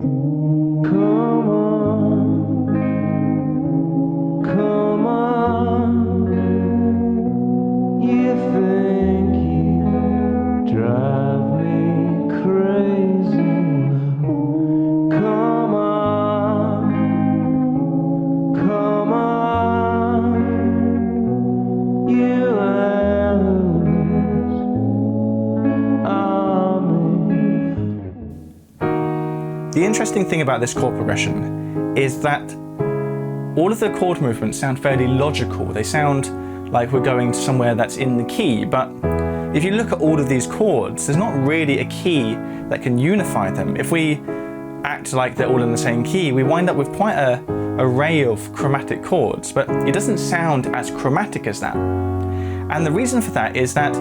Come on, come on. You think you drive me crazy. Come on, come on. You The interesting thing about this chord progression is that all of the chord movements sound fairly logical. They sound like we're going somewhere that's in the key, but if you look at all of these chords, there's not really a key that can unify them. If we act like they're all in the same key, we wind up with quite an array of chromatic chords, but it doesn't sound as chromatic as that. And the reason for that is that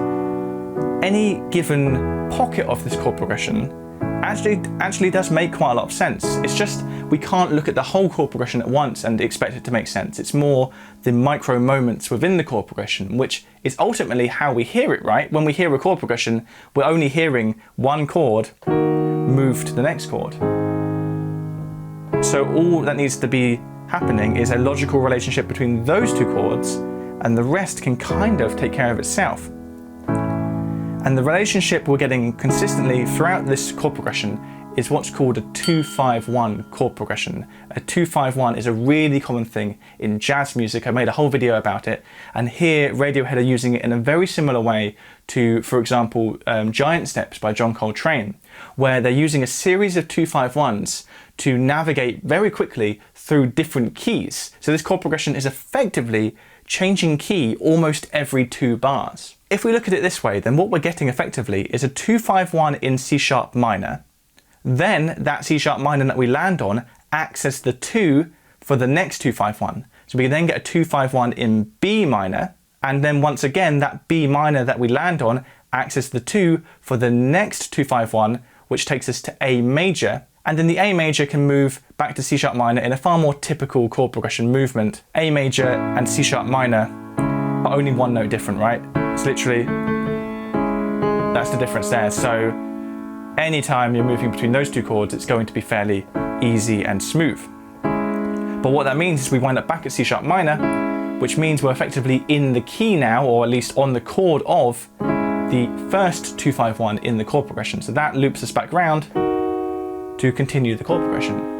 any given pocket of this chord progression actually does make quite a lot of sense. It's just we can't look at the whole chord progression at once and expect it to make sense. It's more the micro moments within the chord progression, which is ultimately how we hear it, right? When we hear a chord progression, we're only hearing one chord move to the next chord. So all that needs to be happening is a logical relationship between those two chords, and the rest can kind of take care of itself. And the relationship we're getting consistently throughout this chord progression is what's called a 2-5-1 chord progression. A 2-5-1 is a really common thing in jazz music. I made a whole video about it, and here Radiohead are using it in a very similar way to, for example, Giant Steps by John Coltrane, where they're using a series of 2-5-1s to navigate very quickly through different keys. So this chord progression is effectively changing key almost every 2 bars. If we look at it this way, then what we're getting effectively is a 2-5-1 in C# minor. Then that C# minor that we land on acts as the 2 for the next 2-5-1. So we can then get a 2-5-1 in B minor, and then once again that B minor that we land on acts as the 2 for the next 2-5-1, which takes us to A major, and then the A major can move back to C# minor in a far more typical chord progression movement. A major and C# minor are only one note different, right? It's literally, that's the difference there. So anytime you're moving between those two chords, it's going to be fairly easy and smooth. But what that means is we wind up back at C# minor, which means we're effectively in the key now, or at least on the chord of the first 2-5-1 in the chord progression. So that loops us back round to continue the chord progression.